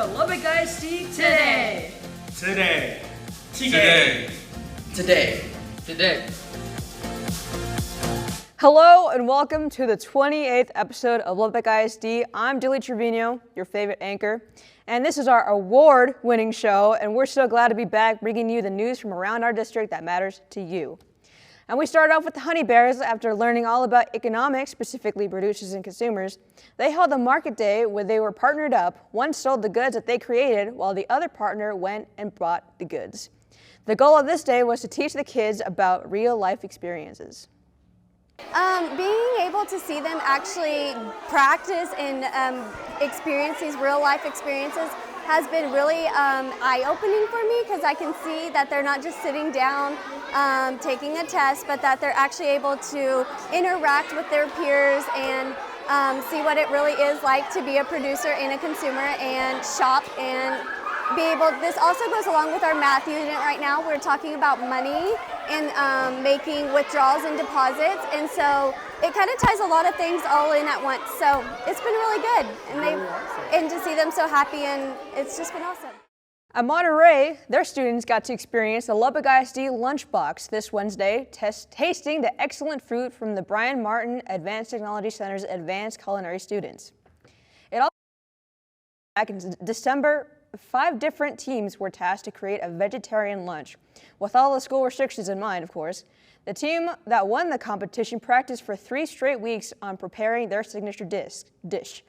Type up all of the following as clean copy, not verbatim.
to Lubbock ISD Today. Today. Today. Today. Today. Hello and welcome to the 28th episode of Lubbock ISD. I'm Dilly Trevino, your favorite anchor, and this is our award-winning show, and we're so glad to be back bringing you the news from around our district that matters to you. And we started off with the Honey Bears. After learning all about economics, specifically producers and consumers, they held a market day where they were partnered up. One sold the goods that they created while the other partner went and bought the goods. The goal of this day was to teach the kids about real-life experiences. Being able to see them actually practice and experience these real-life experiences has been really eye-opening for me, because I can see that they're not just sitting down taking a test, but that they're actually able to interact with their peers and see what it really is like to be a producer and a consumer and shop and be able. This also goes along with our math unit right now. We're talking about money and making withdrawals and deposits, and so it kind of ties a lot of things all in at once. So it's been really good, and to see them so happy, and it's just been awesome. At Monterey, their students got to experience the Lubbock ISD Lunchbox this Wednesday, tasting the excellent food from the Brian Martin Advanced Technology Center's advanced culinary students. It all back in December. 5 different teams were tasked to create a vegetarian lunch, with all the school restrictions in mind, of course. The team that won the competition practiced for 3 straight weeks on preparing their signature dish.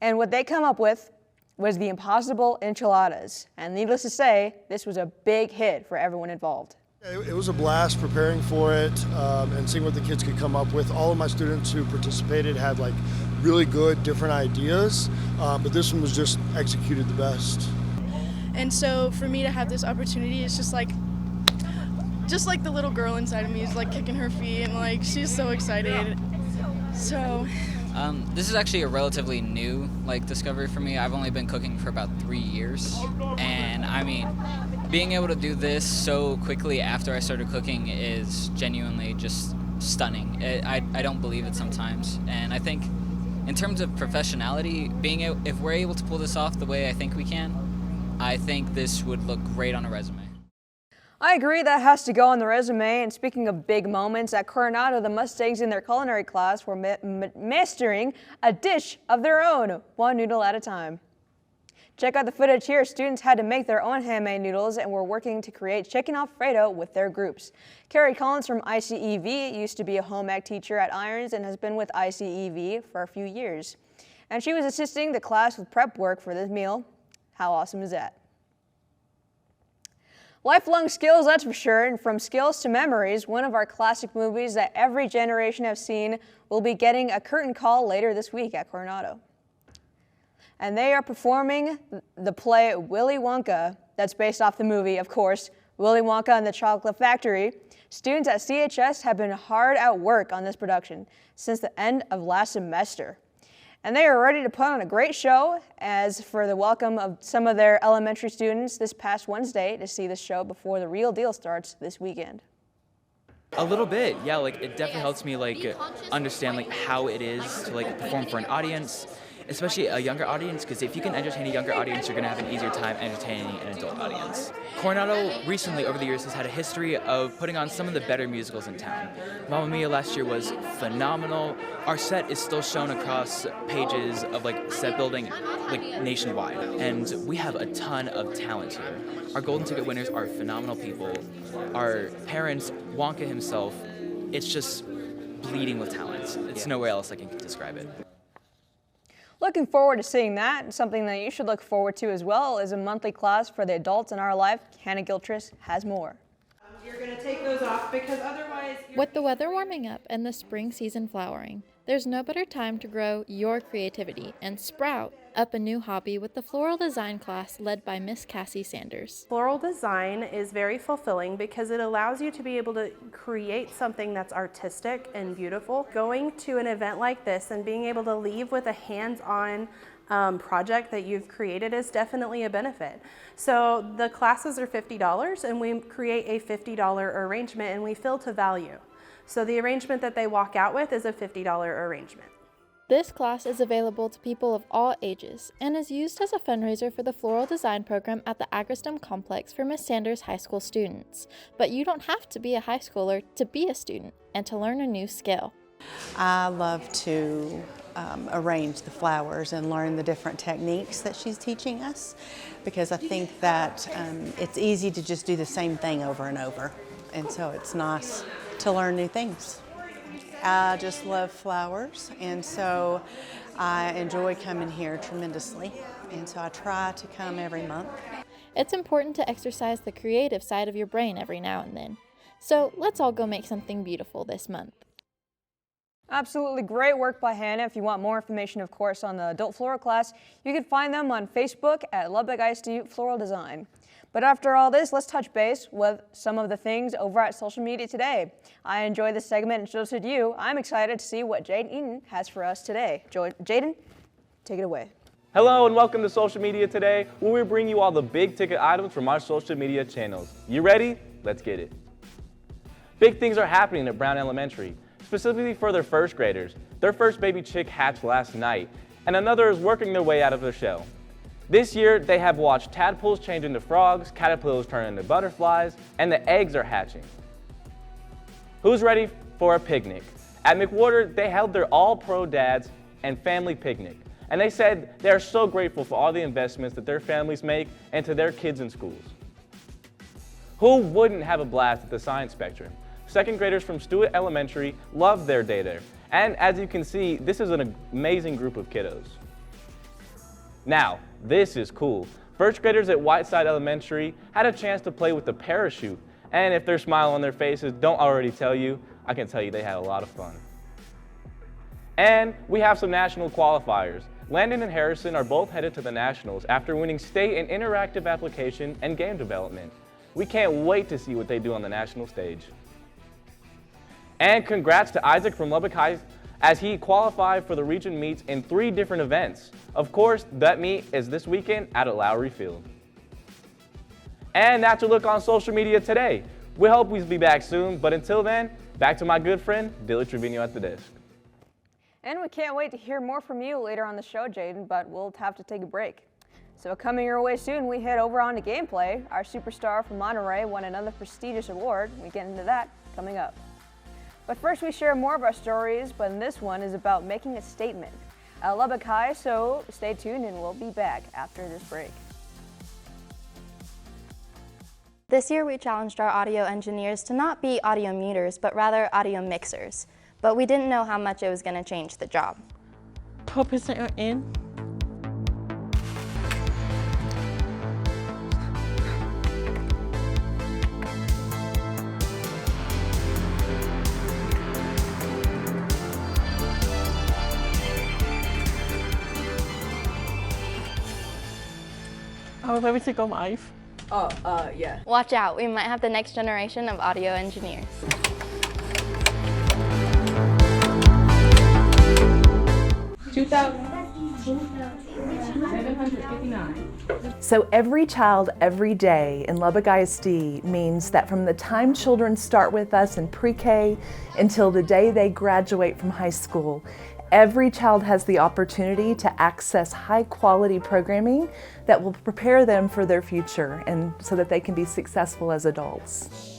And what they come up with was the impossible enchiladas. And needless to say, this was a big hit for everyone involved. It was a blast preparing for it and seeing what the kids could come up with. All of my students who participated had really good different ideas, but this one was just executed the best. And so for me to have this opportunity, it's just like the little girl inside of me is kicking her feet, and she's so excited. So this is actually a relatively new discovery for me. I've only been cooking for about 3 years, and I mean, being able to do this so quickly after I started cooking is genuinely just stunning. I don't believe it sometimes, and I think in terms of professionality, if we're able to pull this off the way I think we can, I think this would look great on a resume. I agree, that has to go on the resume. And speaking of big moments, at Coronado, the Mustangs in their culinary class were mastering a dish of their own, one noodle at a time. Check out the footage here. Students had to make their own handmade noodles and were working to create chicken Alfredo with their groups. Carrie Collins from ICEV used to be a home ec teacher at Irons and has been with ICEV for a few years. And she was assisting the class with prep work for this meal. How awesome is that? Lifelong skills, that's for sure, and from skills to memories, one of our classic movies that every generation has seen will be getting a curtain call later this week at Coronado. And they are performing the play Willy Wonka, that's based off the movie, of course, Willy Wonka and the Chocolate Factory. Students at CHS have been hard at work on this production since the end of last semester. And they are ready to put on a great show as for the welcome of some of their elementary students this past Wednesday to see the show before the real deal starts this weekend. A little bit, yeah. It definitely helps me understand how it is to perform for an audience, especially a younger audience, because if you can entertain a younger audience, you're going to have an easier time entertaining an adult audience. Coronado recently, over the years, has had a history of putting on some of the better musicals in town. Mamma Mia last year was phenomenal. Our set is still shown across pages of set building nationwide, and we have a ton of talent here. Our Golden Ticket winners are phenomenal people. Our parents, Wonka himself, it's just bleeding with talent. It's no way else I can describe it. Looking forward to seeing that, and something that you should look forward to as well is a monthly class for the adults in our life. Hannah Gilchrist has more. You're going to take those off because otherwise... With the weather warming up and the spring season flowering, there's no better time to grow your creativity and sprout up a new hobby with the floral design class led by Miss Cassie Sanders. Floral design is very fulfilling because it allows you to be able to create something that's artistic and beautiful. Going to an event like this and being able to leave with a hands-on project that you've created is definitely a benefit. So the classes are $50 and we create a $50 arrangement and we fill to value. So the arrangement that they walk out with is a $50 arrangement. This class is available to people of all ages and is used as a fundraiser for the floral design program at the AgriSTEM complex for Miss Sanders High School students. But you don't have to be a high schooler to be a student and to learn a new skill. I love to arrange the flowers and learn the different techniques that she's teaching us, because I think that it's easy to just do the same thing over and over, and so it's nice to learn new things. I just love flowers, and so I enjoy coming here tremendously, and so I try to come every month. It's important to exercise the creative side of your brain every now and then. So let's all go make something beautiful this month. Absolutely great work by Hannah. If you want more information, of course, on the adult floral class, you can find them on Facebook at Lubbock ISD Floral Design. But after all this, let's touch base with some of the things over at social media today. I enjoyed this segment, and so did you. I'm excited to see what Jaden Eaton has for us today. Jaden, take it away. Hello and welcome to Social Media Today, where we bring you all the big ticket items from our social media channels. You ready? Let's get it. Big things are happening at Brown Elementary, specifically for their first graders. Their first baby chick hatched last night, and another is working their way out of their shell. This year, they have watched tadpoles change into frogs, caterpillars turn into butterflies, and the eggs are hatching. Who's ready for a picnic? At McWhorter, they held their all-pro dads and family picnic, and they said they are so grateful for all the investments that their families make into their kids in schools. Who wouldn't have a blast at the Science Spectrum? Second graders from Stewart Elementary loved their day there, and as you can see, this is an amazing group of kiddos. Now, this is cool. First graders at Whiteside Elementary had a chance to play with the parachute, and if their smile on their faces don't already tell you, I can tell you they had a lot of fun. And we have some national qualifiers. Landon and Harrison are both headed to the Nationals after winning state in interactive application and game development. We can't wait to see what they do on the national stage. And congrats to Isaac from Lubbock High as he qualified for the region meets in 3 different events. Of course, that meet is this weekend out at Lowry Field. And that's a look on social media today. We hope we'll be back soon, but until then, back to my good friend, Dilly Trevino at the desk. And we can't wait to hear more from you later on the show, Jaden, but we'll have to take a break. So coming your way soon, we head over on to gameplay. Our superstar from Monterey won another prestigious award. We get into that coming up. But first, we share more of our stories, but this one is about making a statement at Lubbock High, so stay tuned and we'll be back after this break. This year, we challenged our audio engineers to not be audio meters, but rather audio mixers. But we didn't know how much it was going to change the job. 12% in. Oh, let me take on live. Yeah. Watch out, we might have the next generation of audio engineers. So every child, every day in Lubbock ISD means that from the time children start with us in pre-K until the day they graduate from high school, every child has the opportunity to access high-quality programming that will prepare them for their future and so that they can be successful as adults.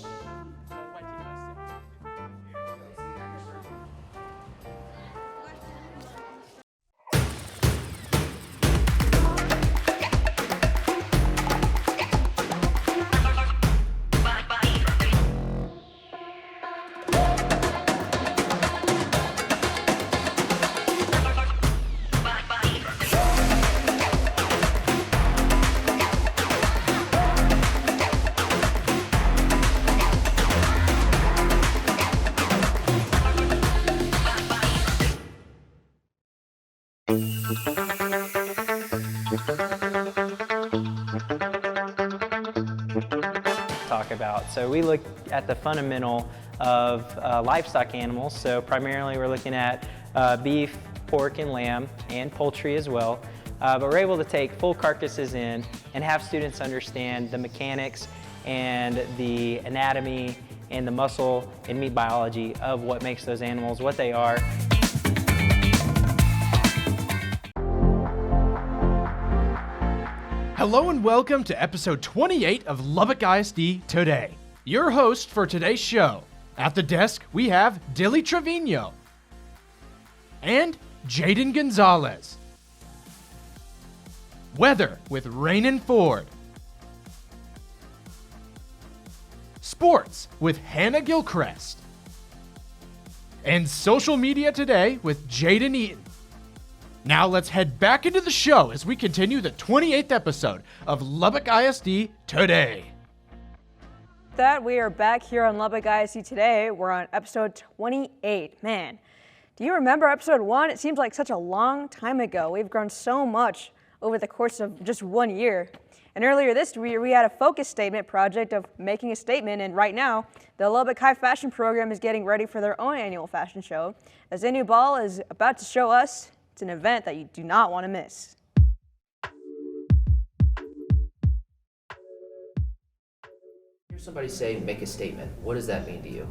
Talk about. So we look at the fundamental of livestock animals. So primarily we're looking at beef, pork, and lamb, and poultry as well. But we're able to take full carcasses in and have students understand the mechanics and the anatomy and the muscle and meat biology of what makes those animals what they are. Hello and welcome to episode 28 of Lubbock ISD Today. Your host for today's show. At the desk, we have Dilly Trevino and Jaden Gonzalez. Weather with Rainin Ford. Sports with Hannah Gilchrist. And social media today with Jaden Eaton. Now let's head back into the show as we continue the 28th episode of Lubbock ISD Today. That we are back here on Lubbock ISD Today. We're on episode 28. Man, do you remember episode 1? It seems like such a long time ago. We've grown so much over the course of just 1 year. And earlier this year, we had a focus statement project of making a statement, and right now, the Lubbock High Fashion Program is getting ready for their own annual fashion show. As Anu Ball is about to show us, it's an event that you do not want to miss. Hear somebody say, make a statement. What does that mean to you?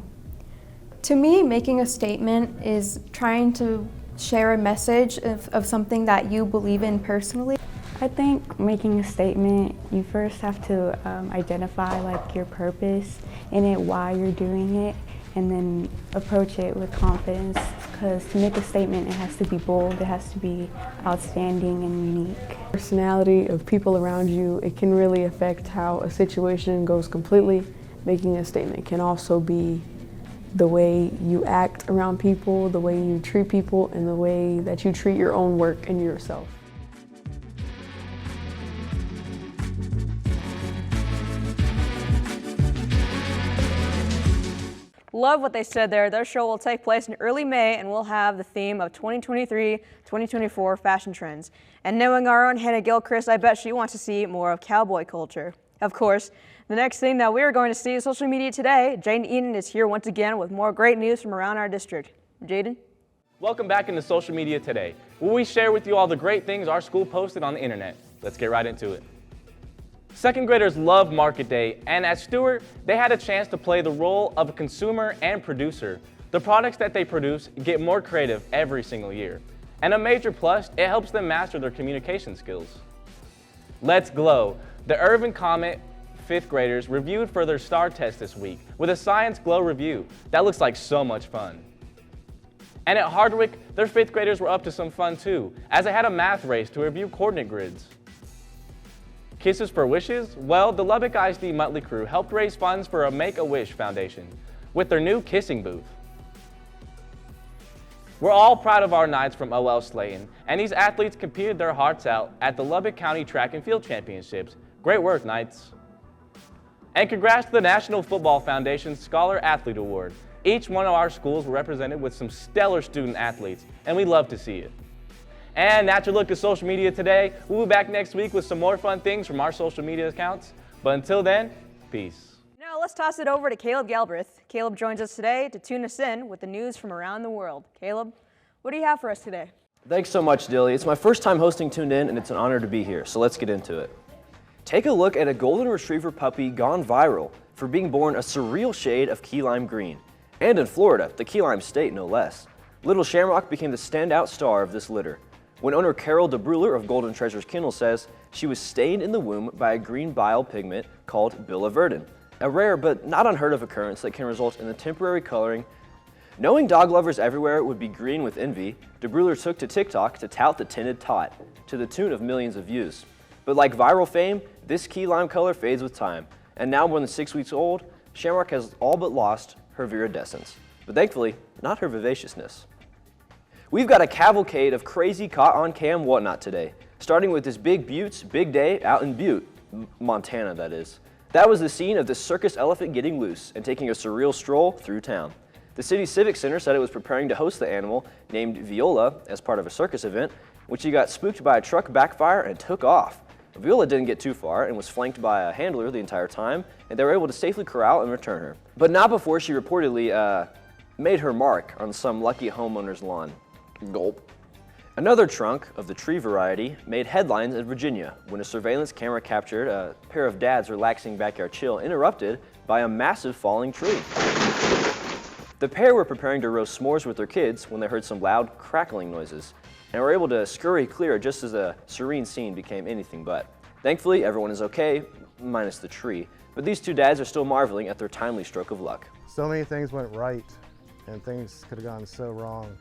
To me, making a statement is trying to share a message of something that you believe in personally. I think making a statement, you first have to identify like your purpose in it, why you're doing it, and then approach it with confidence, because to make a statement, it has to be bold, it has to be outstanding and unique. Personality of people around you, it can really affect how a situation goes completely. Making a statement can also be the way you act around people, the way you treat people, and the way that you treat your own work and yourself. Love what they said there. Their show will take place in early May and we'll have the theme of 2023-2024 fashion trends. And knowing our own Hannah Gilchrist, I bet she wants to see more of cowboy culture. Of course, the next thing that we're going to see is social media today. Jaden Eaton is here once again with more great news from around our district. Jaden? Welcome back into Social Media Today, where we share with you all the great things our school posted on the internet. Let's get right into it. Second graders love Market Day, and at Stewart, they had a chance to play the role of a consumer and producer. The products that they produce get more creative every single year. And a major plus, it helps them master their communication skills. Let's Glow. The Irvin Comet fifth graders reviewed for their STAR test this week with a Science Glow review. That looks like so much fun. And at Hardwick, their fifth graders were up to some fun too, as they had a math race to review coordinate grids. Kisses for Wishes? Well, the Lubbock ISD Muttley crew helped raise funds for a Make-A-Wish Foundation with their new kissing booth. We're all proud of our Knights from OL Slayton, and these athletes competed their hearts out at the Lubbock County Track and Field Championships. Great work, Knights. And congrats to the National Football Foundation's Scholar Athlete Award. Each one of our schools were represented with some stellar student athletes, and we love to see it. And that's your look at social media today. We'll be back next week with some more fun things from our social media accounts. But until then, peace. Now let's toss it over to Caleb Galbraith. Caleb joins us today to tune us in with the news from around the world. Caleb, what do you have for us today? Thanks so much, Dilly. It's my first time hosting Tuned In, and it's an honor to be here, so let's get into it. Take a look at a golden retriever puppy gone viral for being born a surreal shade of key lime green. And in Florida, the key lime state no less. Little Shamrock became the standout star of this litter. When owner Carol DeBruler of Golden Treasures Kennel says she was stained in the womb by a green bile pigment called biliverdin, a rare but not unheard of occurrence that can result in the temporary coloring. Knowing dog lovers everywhere would be green with envy, DeBruler took to TikTok to tout the tinted tot, to the tune of millions of views. But like viral fame, this key lime color fades with time, and now more than 6 weeks old, Shamrock has all but lost her viridescence, but thankfully, not her vivaciousness. We've got a cavalcade of crazy caught-on-cam whatnot today, starting with this Big Buttes Big Day out in Butte, Montana that is. That was the scene of this circus elephant getting loose and taking a surreal stroll through town. The city's Civic Center said it was preparing to host the animal, named Viola, as part of a circus event, when she got spooked by a truck backfire and took off. Viola didn't get too far and was flanked by a handler the entire time, and they were able to safely corral and return her. But not before she reportedly made her mark on some lucky homeowner's lawn. Gulp. Another trunk of the tree variety made headlines in Virginia when a surveillance camera captured a pair of dads relaxing backyard chill interrupted by a massive falling tree. The pair were preparing to roast s'mores with their kids when they heard some loud crackling noises and were able to scurry clear just as the serene scene became anything but. Thankfully, everyone is okay, minus the tree, but these two dads are still marveling at their timely stroke of luck. So many things went right, and things could have gone so wrong.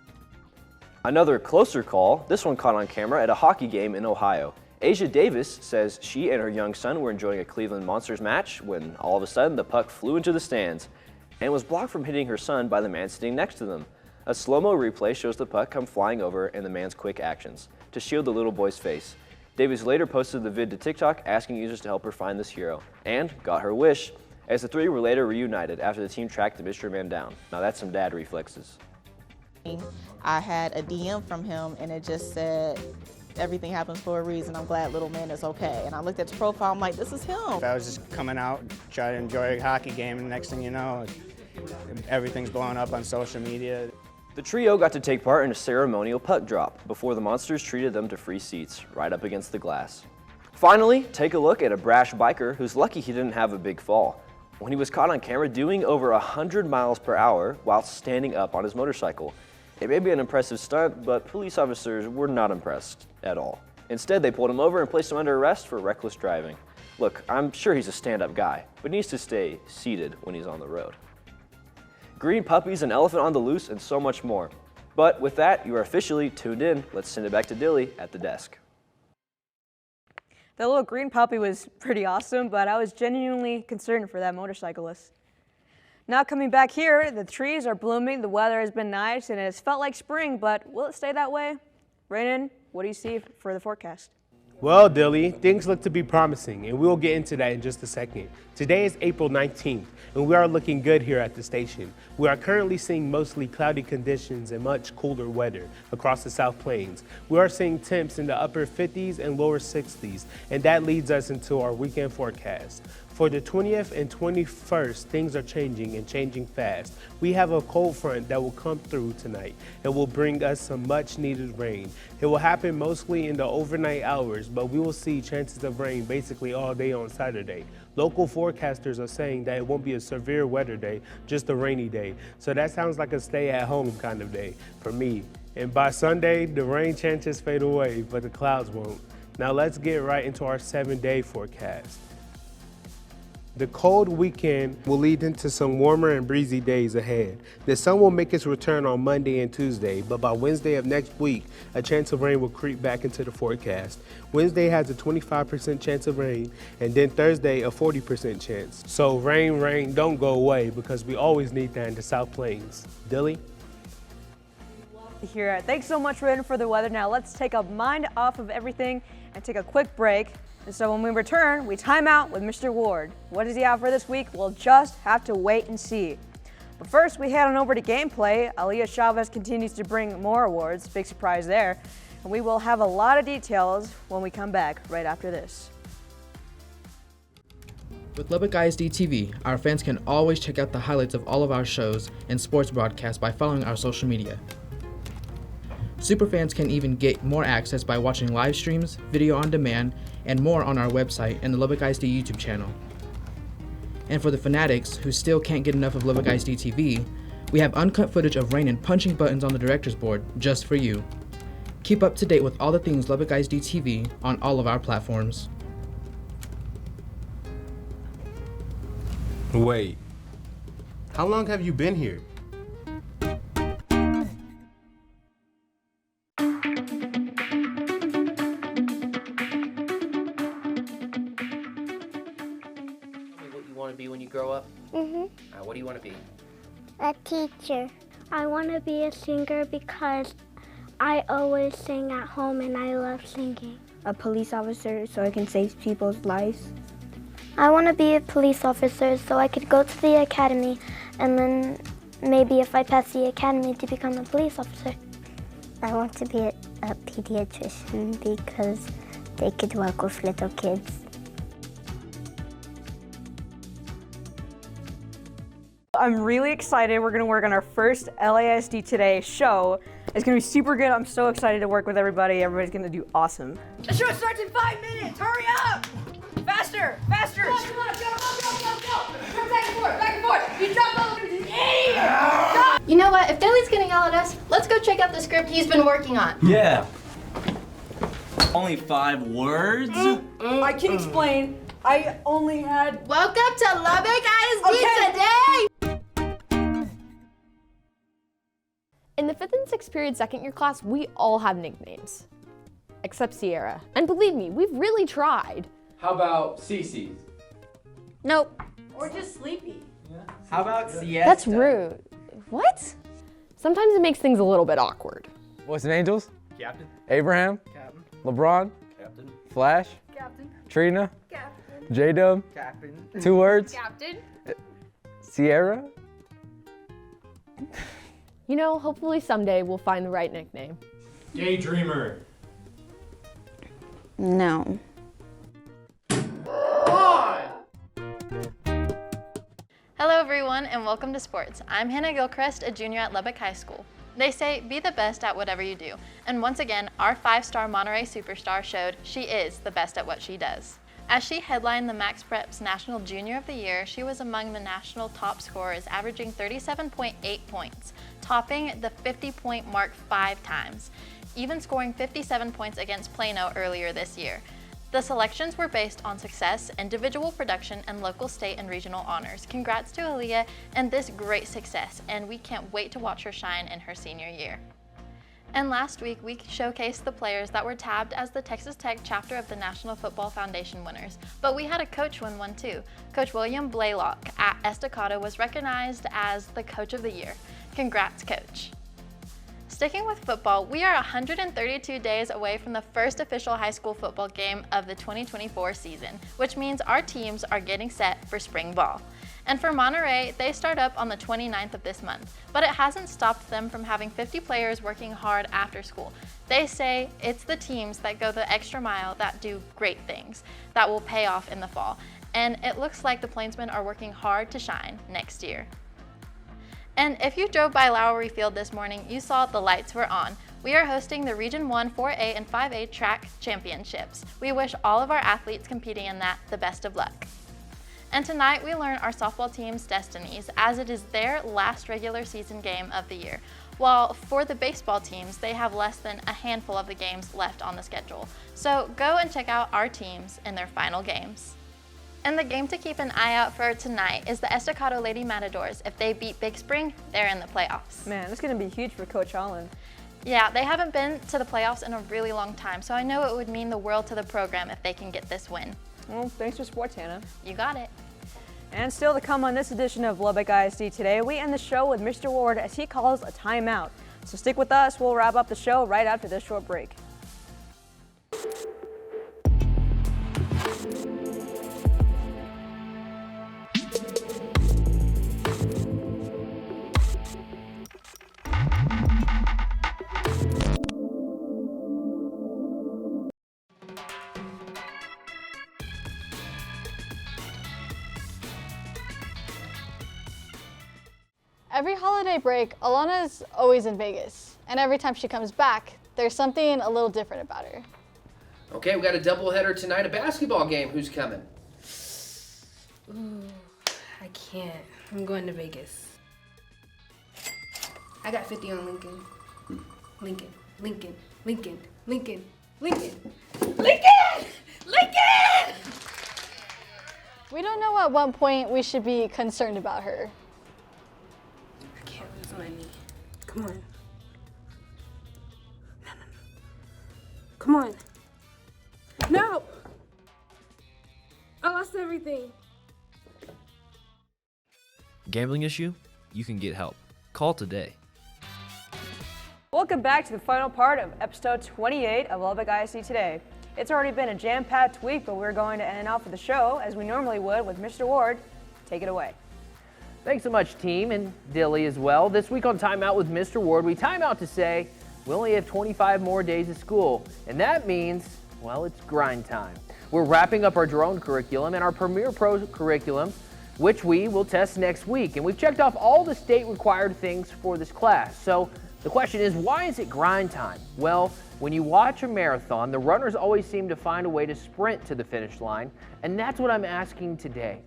Another closer call, this one caught on camera at a hockey game in Ohio. Asia Davis says she and her young son were enjoying a Cleveland Monsters match when all of a sudden the puck flew into the stands and was blocked from hitting her son by the man sitting next to them. A slow-mo replay shows the puck come flying over and the man's quick actions to shield the little boy's face. Davis later posted the vid to TikTok asking users to help her find this hero and got her wish, as the three were later reunited after the team tracked the mystery man down. Now that's some dad reflexes. I had a DM from him and it just said, everything happens for a reason. I'm glad little man is okay. And I looked at the profile, I'm like, this is him. I was just coming out, trying to enjoy a hockey game, and next thing you know, everything's blowing up on social media. The trio got to take part in a ceremonial puck drop before the Monsters treated them to free seats right up against the glass. Finally, take a look at a brash biker who's lucky he didn't have a big fall when he was caught on camera doing over 100 miles per hour while standing up on his motorcycle. It may be an impressive stunt, but police officers were not impressed at all. Instead, they pulled him over and placed him under arrest for reckless driving. Look, I'm sure he's a stand-up guy, but needs to stay seated when he's on the road. Green puppies, an elephant on the loose, and so much more. But with that, you are officially tuned in. Let's send it back to Dilly at the desk. That little green puppy was pretty awesome, but I was genuinely concerned for that motorcyclist. Now coming back here, the trees are blooming, the weather has been nice, and it has felt like spring, but will it stay that way? Rainen, what do you see for the forecast? Well, Dilly, things look to be promising, and we'll get into that in just a second. Today is April 19th, and we are looking good here at the station. We are currently seeing mostly cloudy conditions and much cooler weather across the South Plains. We are seeing temps in the upper 50s and lower 60s, and that leads us into our weekend forecast. For the 20th and 21st, things are changing and changing fast. We have a cold front that will come through tonight and will bring us some much needed rain. It will happen mostly in the overnight hours, but we will see chances of rain basically all day on Saturday. Local forecasters are saying that it won't be a severe weather day, just a rainy day. So that sounds like a stay at home kind of day for me. And by Sunday, the rain chances fade away, but the clouds won't. Now let's get right into our 7-day forecast. The cold weekend will lead into some warmer and breezy days ahead. The sun will make its return on Monday and Tuesday, but by Wednesday of next week, a chance of rain will creep back into the forecast. Wednesday has a 25% chance of rain, and then Thursday a 40% chance. So rain, don't go away, because we always need that in the South Plains. Dilly? Here, thanks so much, Rainen, for the weather. Now let's take our mind off of everything and take a quick break. And so when we return, we time out with Mr. Ward. What does he have for this week? We'll just have to wait and see. But first, we head on over to gameplay. Aaliyah Chavez continues to bring more awards. Big surprise there. And we will have a lot of details when we come back right after this. With Lubbock ISD TV, our fans can always check out the highlights of all of our shows and sports broadcasts by following our social media. Superfans can even get more access by watching live streams, video on demand, and more on our website and the Lubbock ISD YouTube channel. And for the fanatics who still can't get enough of Lubbock ISD TV, we have uncut footage of Rainen punching buttons on the director's board just for you. Keep up to date with all the things Lubbock ISD TV on all of our platforms. Wait, how long have you been here? Be when you grow up? What do you want to be? A teacher. I want to be a singer because I always sing at home and I love singing. A police officer so I can save people's lives. I want to be a police officer so I could go to the academy and then maybe if I pass the academy to become a police officer. I want to be a pediatrician because they could work with little kids. I'm really excited. We're going to work on our first LAISD Today show. It's going to be super good. I'm so excited to work with everybody. Everybody's going to do awesome. The show starts in 5 minutes. Hurry up! Faster! Faster! Come on, go! Back and forth! You jump over, you idiot! You know what? If Dilly's gonna yell at us, let's go check out the script he's been working on. Yeah. Only 5 words? I can explain. I only had. Welcome to Lubbock ISD Today! In the 5th and 6th period second year class, we all have nicknames. Except Sierra. And believe me, we've really tried. How about Cece's? Nope. Or just sleepy. How about Siesta? That's rude. What? Sometimes it makes things a little bit awkward. Boys and Angels? Captain. Abraham? Captain. LeBron? Captain. Flash? Captain. Trina? Captain. J-Dub? Captain. 2 words? Captain. Sierra? You know, hopefully someday we'll find the right nickname. Daydreamer. No. Hello everyone and welcome to sports. I'm Hannah Gilchrist, a junior at Lubbock High School. They say be the best at whatever you do. And once again, our 5-star Monterey superstar showed she is the best at what she does. As she headlined the Max Preps National Junior of the Year, she was among the national top scorers, averaging 37.8 points, topping the 50-point mark 5 times, even scoring 57 points against Plano earlier this year. The selections were based on success, individual production, and local, state, and regional honors. Congrats to Aaliyah and this great success, and we can't wait to watch her shine in her senior year. And last week, we showcased the players that were tabbed as the Texas Tech chapter of the National Football Foundation winners. But we had a coach win one too. Coach William Blaylock at Estacado was recognized as the Coach of the Year. Congrats, Coach. Sticking with football, we are 132 days away from the first official high school football game of the 2024 season, which means our teams are getting set for spring ball. And for Monterey, they start up on the 29th of this month, but it hasn't stopped them from having 50 players working hard after school. They say it's the teams that go the extra mile that do great things that will pay off in the fall. And it looks like the Plainsmen are working hard to shine next year. And if you drove by Lowry Field this morning, you saw the lights were on. We are hosting the Region 1 4A and 5A track championships. We wish all of our athletes competing in that the best of luck. And tonight we learn our softball team's destinies as it is their last regular season game of the year. While for the baseball teams, they have less than a handful of the games left on the schedule. So go and check out our teams in their final games. And the game to keep an eye out for tonight is the Estacado Lady Matadors. If they beat Big Spring, they're in the playoffs. Man, it's going to be huge for Coach Holland. Yeah, they haven't been to the playoffs in a really long time, so I know it would mean the world to the program if they can get this win. Well, thanks for sports, Hannah. You got it. And still to come on this edition of Lubbock ISD Today, we end the show with Mr. Ward as he calls a timeout. So stick with us, we'll wrap up the show right after this short break. Every holiday break, Alana's always in Vegas, and every time she comes back, there's something a little different about her. Okay, we got a doubleheader tonight, a basketball game. Who's coming? Ooh, I can't. I'm going to Vegas. I got 50 on Lincoln. Lincoln, Lincoln, Lincoln, Lincoln, Lincoln, Lincoln, Lincoln! We don't know at what point we should be concerned about her. I can't lose money. Come on. No. Come on. No! I lost everything. Gambling issue? You can get help. Call today. Welcome back to the final part of episode 28 of Lubbock ISD Today. It's already been a jam-packed week, but we're going to end off with the show as we normally would with Mr. Ward. Take it away. Thanks so much, team, and Dilly as well. This week on Time Out with Mr. Ward, we time out to say we only have 25 more days of school, and that means, well, it's grind time. We're wrapping up our drone curriculum and our Premier Pro curriculum, which we will test next week, and we've checked off all the state-required things for this class. So the question is, why is it grind time? Well, when you watch a marathon, the runners always seem to find a way to sprint to the finish line, and that's what I'm asking today.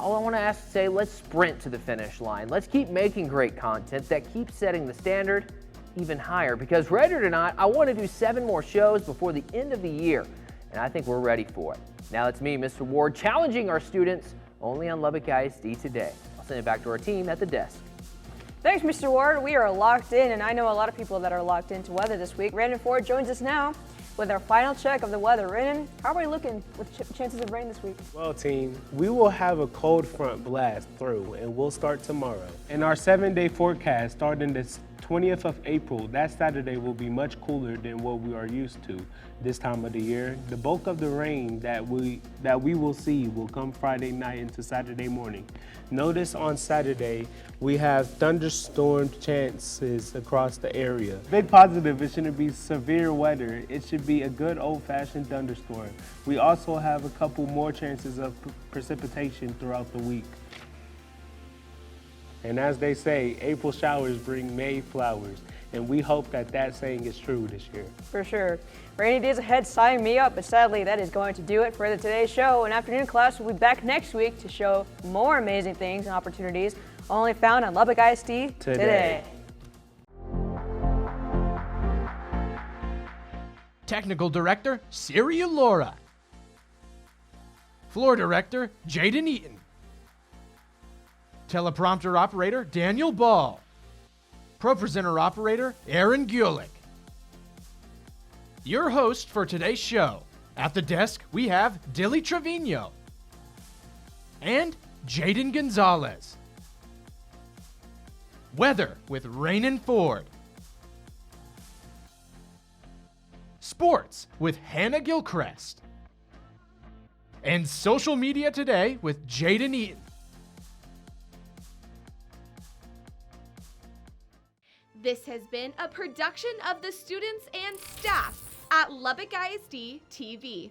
All I want to say, let's sprint to the finish line. Let's keep making great content that keeps setting the standard even higher because ready or not, I want to do 7 more shows before the end of the year, and I think we're ready for it. Now it's me, Mr. Ward, challenging our students only on Lubbock ISD Today. I'll send it back to our team at the desk. Thanks, Mr. Ward. We are locked in, and I know a lot of people that are locked into weather this week. Brandon Ford joins us now with our final check of the weather. Brandon, how are we looking with chances of rain this week? Well, team, we will have a cold front blast through, and we'll start tomorrow. In our 7-day forecast, starting this 20th of April, that Saturday will be much cooler than what we are used to this time of the year. The bulk of the rain that we will see will come Friday night into Saturday morning. Notice on Saturday, we have thunderstorm chances across the area. Big positive, it shouldn't be severe weather. It should be a good old-fashioned thunderstorm. We also have a couple more chances of precipitation throughout the week. And as they say, April showers bring May flowers. And we hope that that saying is true this year. For sure. Rainy days ahead, sign me up, but sadly that is going to do it for today's show. An afternoon class will be back next week to show more amazing things and opportunities only found on Lubbock ISD Today. Technical Director, Siri Laura. Floor Director, Jaden Eaton. Teleprompter Operator, Daniel Ball. ProPresenter Operator, Aaron Gulick. Your host for today's show. At the desk, we have Dilly Trevino and Jaden Gonzalez. Weather with Rainin Ford. Sports with Hannah Gilchrist. And Social Media Today with Jaden Eaton. This has been a production of the students and staff at Lubbock ISD TV.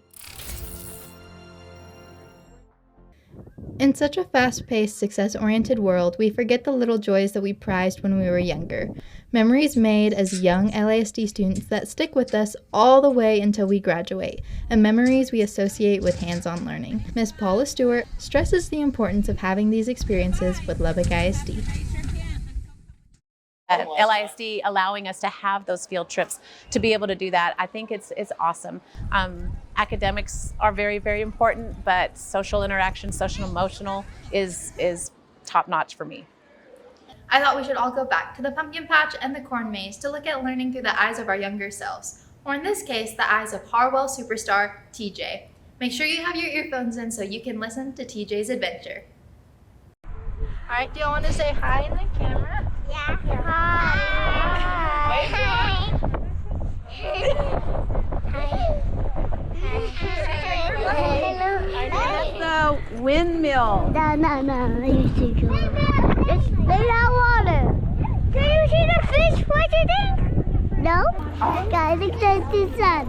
In such a fast-paced, success-oriented world, we forget the little joys that we prized when we were younger. Memories made as young LISD students that stick with us all the way until we graduate, and memories we associate with hands-on learning. Ms. Paula Stewart stresses the importance of having these experiences with Lubbock ISD. LISD allowing us to have those field trips, to be able to do that, I think it's awesome. Academics are very, very important, but social interaction, social emotional is top notch for me. I thought we should all go back to the pumpkin patch and the corn maze to look at learning through the eyes of our younger selves, or in this case, the eyes of Harwell superstar TJ. Make sure you have your earphones in so you can listen to TJ's adventure. All right, do you want to say hi in the camera? Yeah. Hi. That's the windmill. No, you see it's made out of water. Can you see the fish? What do you think? No? I think that's the sun.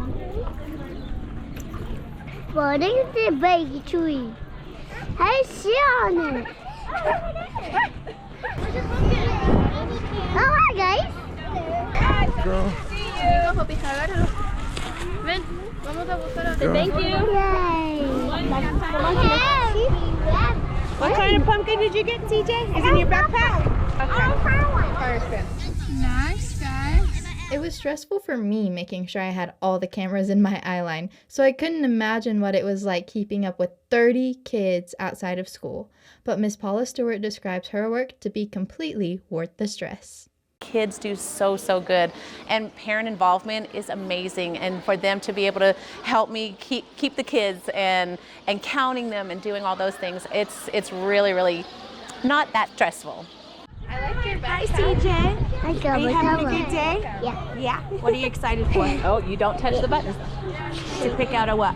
Well, I think it's a big tree. I see on it. Oh, hi guys. Go. Ven, vamos a buscar. Thank you. Yay. What kind of pumpkin did you get, TJ? Is it in your backpack? Okay. Nice, guys. It was stressful for me making sure I had all the cameras in my eye line, so I couldn't imagine what it was like keeping up with 30 kids outside of school. But Miss Paula Stewart describes her work to be completely worth the stress. Kids do so good, and parent involvement is amazing, and for them to be able to help me keep the kids and counting them and doing all those things, it's really not that stressful. I like your Hi, backpack. CJ. Are you having a good day? Yeah. Yeah. What are you excited for? Oh, you don't touch the buttons. To pick out a what?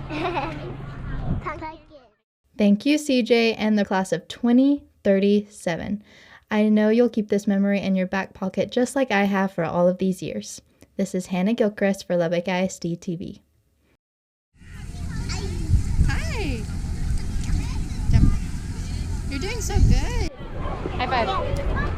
Thank you, CJ, and the class of 2037. I know you'll keep this memory in your back pocket just like I have for all of these years. This is Hannah Gilchrist for Lubbock ISD TV. Hi. You're doing so good. High five.